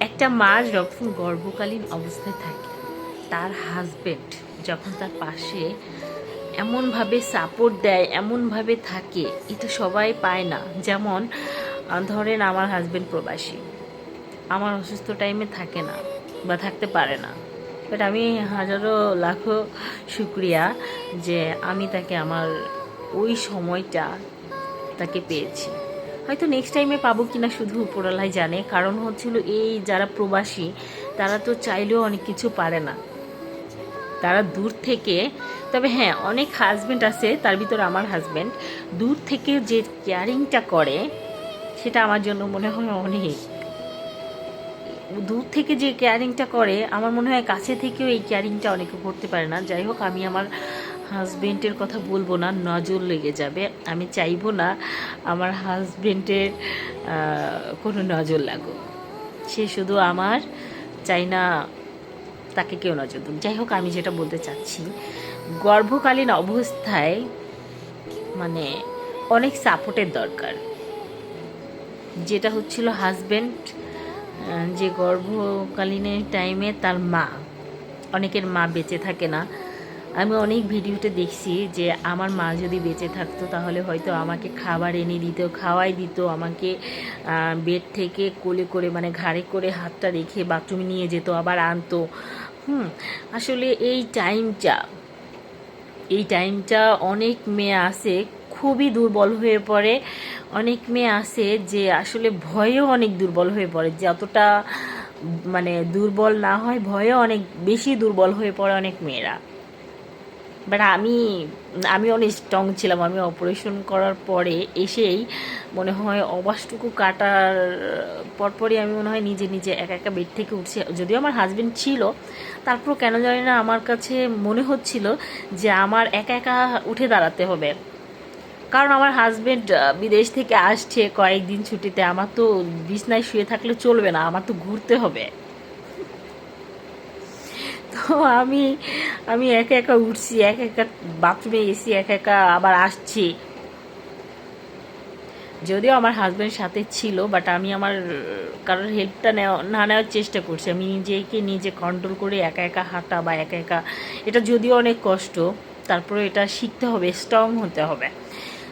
একটা মা যখন গর্ভকালীন অবস্থায় থাকে, তার হাজবেন্ড যখন তার পাশে এমনভাবে সাপোর্ট দেয়, এমনভাবে থাকে, এটা সবাই পায় না। যেমন ধরেন আমার হাজবেন্ড প্রবাসী, আমার অসুস্থ টাইমে থাকে না বা থাকতে পারে না, বাট আমি হাজারো লাখো শুক্রিয়া যে আমি তাকে আমার ওই সময়টা তাকে পেয়েছি। হয়তো নেক্সট টাইমে পাবো কিনা শুধু উপরওয়ালাই জানে। কারণ হচ্ছিল এই যারা প্রবাসী, তারা তো চাইলেও অনেক কিছু পারে না, তারা দূর থেকে, তবে হ্যাঁ অনেক হাজব্যান্ড আছে, তার ভিতরে আমার হাজব্যান্ড দূর থেকে যে কেয়ারিংটা করে সেটা আমার জন্য মনে হয় অনেক। দূর থেকে যে কেয়ারিংটা করে আমার মনে হয় কাছে থেকেও এই কেয়ারিংটা অনেকে করতে পারে না। যাই হোক, আমি আমার হাজবেন্ডের কথা বলবো না, নজর লেগে যাবে। আমি চাইবো না আমার হাজবেন্ডের কোনো নজর লাগুক। সে শুধু আমার, চাই না তাকে কেউ নজর দিন। যাই হোক, আমি যেটা বলতে চাচ্ছি, গর্ভকালীন অবস্থায় মানে অনেক সাপোর্টের দরকার। যেটা হচ্ছিল হাজবেন্ড যে গর্ভকালীনের টাইমে তার মা, অনেকের মা বেঁচে থাকে না। আমি অনেক ভিডিওতে দেখছি যে আমার মা যদি বেঁচে থাকতো তাহলে হয়তো আমাকে খাবার এনে দিত, খাওয়াই দিত, আমাকে বেড থেকে কোলে করে মানে ঘাড়ে করে হাতটা রেখে বাথরুমে নিয়ে যেত, আবার আনতো। আসলে এই টাইমটা অনেক মেয়ে আছে খুবই দুর্বল হয়ে পড়ে। অনেক মেয়ে আছে যে আসলে ভয়েও অনেক দুর্বল হয়ে পড়ে, যতটা মানে দুর্বল না হয় ভয়েও অনেক বেশি দুর্বল হয়ে পড়ে অনেক মেয়েরা। বাট আমি অনেক স্ট্রং ছিলাম। আমি অপারেশন করার পরে এসেই মনে হয় অবাসটুকু কাটার পরপরই আমি মনে হয় নিজে নিজে একা একা বেড থেকে উঠছি। যদিও আমার হাজবেন্ড ছিল, তারপরও কেন জানি না আমার কাছে মনে হচ্ছিল যে আমার একা একা উঠে দাঁড়াতে হবে। কারণ আমার হাজবেন্ড বিদেশ থেকে আসছে কয়েকদিন ছুটিতে, আমার তো বিছনায় শুয়ে থাকলে চলবে না, আমার তো ঘুরতে হবে। তো আমি আমি একা একা উঠছি, একা একা বাথরুমে গেছি, একা একা আবার আসছি। যদিও আমার হাজব্যান্ড সাথে ছিল, বাট আমি আমার কারোর হেল্পটা না নেওয়ার চেষ্টা করছি। আমি নিজেকে নিজে কন্ট্রোল করে একা একা হাঁটা বা একা একা, এটা যদিও অনেক কষ্ট, তারপরে এটা শিখতে হবে, স্ট্রং হতে হবে।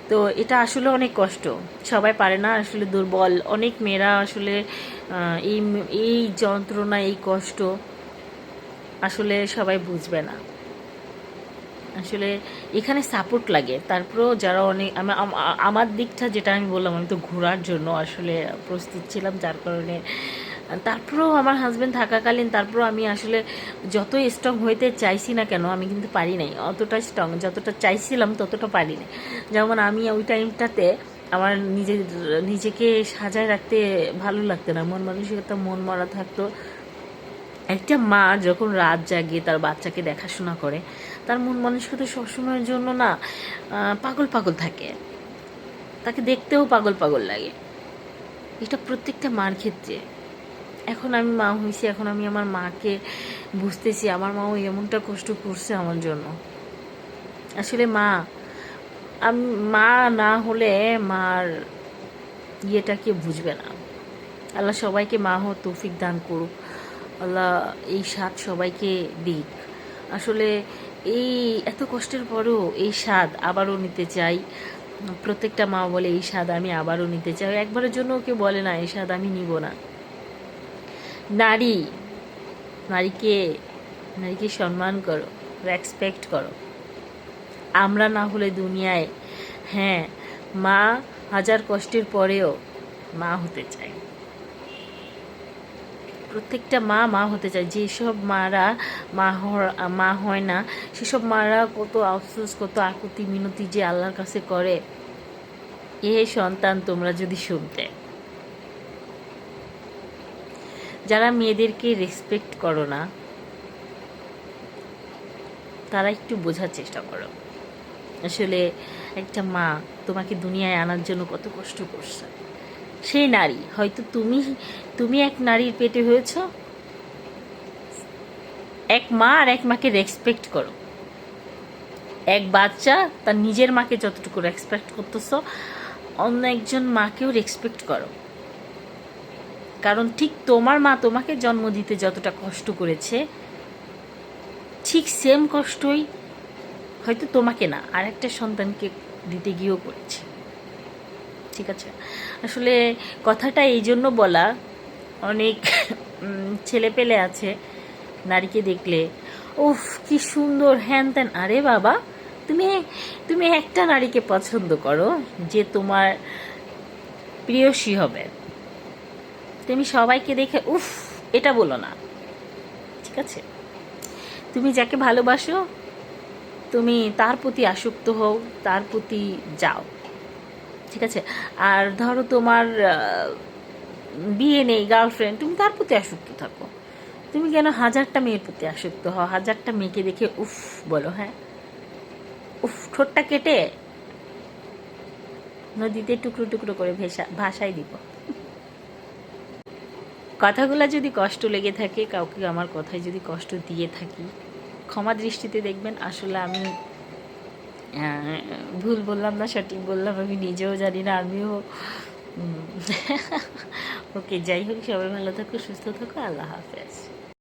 তো এটা আসলে অনেক কষ্ট, সবাই পারে না। আসলে দুর্বল অনেক মেয়েরা আসলে এই এই যন্ত্রণা, এই কষ্ট আসলে সবাই বুঝবে না। আসলে এখানে সাপোর্ট লাগে। তারপরেও যারা অনেক আমার দিকটা যেটা আমি বললাম, আমি তো ঘোরার জন্য আসলে প্রস্তুত ছিলাম, যার কারণে তারপরেও আমার হাজব্যান্ড থাকাকালীন তারপরেও আমি আসলে যতই স্ট্রং হইতে চাইছি না কেন, আমি কিন্তু পারি নাই অতটা স্ট্রং, যতটা চাইছিলাম ততটা পারি নাই। যেমন আমি ওই টাইমটাতে আমার নিজেকে সাজায় রাখতে ভালো লাগতো না, মন মানসিকতা মন মরা থাকতো। একটা মা যখন রাত জাগে তার বাচ্চাকে দেখাশোনা করে, তার মন মানসিকতা সবসময়ের জন্য না পাগল পাগল থাকে, তাকে দেখতেও পাগল পাগল লাগে। এটা প্রত্যেকটা মার ক্ষেত্রে। এখন আমি মা হয়েছি, এখন আমি আমার মাকে বুঝতেছি, আমার মাও এমনটা কষ্ট করছে আমার জন্য। আসলে আমি মা না হলে মার ইয়েটা কেউ বুঝবে না। আল্লাহ সবাইকে মা হওয়ার তৌফিক দান করুক, আল্লাহ এই স্বাদ সবাইকে দিক। আসলে এই এত কষ্টের পরেও এই স্বাদ আবারও নিতে চাই। প্রত্যেকটা মা বলে এই স্বাদ আমি আবারও নিতে চাই। একবারের জন্য কেউ বলে না এই স্বাদ আমি নিব না। নারী নারীকে নারীকে সম্মান করো, রেসপেক্ট করো। আমরা না হলে দুনিয়ায়, হ্যাঁ, মা হাজার কষ্টের পরেও মা হতে চায়। প্রত্যেকটা মা হতে চায়। যেসব মারা মা হয় না, সেসব মারা কত আফসোস, কত আকুতি মিনতি যে আল্লাহর কাছে করে। এ সন্তান তোমরা যদি শুনতে। যারা মেয়েদেরকে রেসপেক্ট করো না, তারা একটু বোঝার চেষ্টা করো। আসলে একটা মা তোমাকে দুনিয়ায় আনার জন্য কত কষ্ট করছে। সেই নারী হয়তো তুমি এক নারীর পেটে হয়েছ। এক মা আর এক মাকে রেসপেক্ট করো। এক বাচ্চা তার নিজের মাকে যতটুকু রেসপেক্ট করতেছ, অন্য একজন মাকেও রেসপেক্ট করো। কারণ ঠিক তোমার মা তোমাকে জন্ম দিতে যতটা কষ্ট করেছে, ঠিক সেম কষ্টই হয়তো তোমাকে না আর একটা সন্তানকে দিতে গিয়েও করেছে। ঠিক আছে, আসলে কথাটা এই জন্য বলা, অনেক ছেলে পেলে আছে নারীকে দেখলে উফ কি সুন্দর হ্যান ত্যান। আরে বাবা, তুমি তুমি একটা নারীকে পছন্দ করো যে তোমার প্রিয়সী হবে, তুমি সবাইকে দেখে উফ এটা বলো না। ঠিক আছে, তুমি যাকে ভালোবাসো তুমি তার প্রতি আসক্ত হও, তার প্রতি যাও। ঠিক আছে, আর ধরো তোমার বিয়ে নেই, গার্লফ্রেন্ড, তুমি তার প্রতি আসক্ত থাকো। তুমি কেন হাজারটা মেয়ের প্রতি আসক্ত হও, হাজারটা মেয়েকে দেখে উফ বলো? হ্যাঁ, উফ ঠোঁটটা কেটে নদীতে টুকরো টুকরো করে ভাসাই দিব। কথাগুলো যদি কষ্ট লেগে থাকে, কাউকে আমার কথায় যদি কষ্ট দিয়ে থাকি, ক্ষমা দৃষ্টিতে দেখবেন। আসলে আমি ভুল বললাম না সঠিক বললাম আমি নিজেও জানি না, আমিও ওকে, যাই হোক, সবাই ভালো থাকো, সুস্থ থাকো, আল্লাহ হাফেজ।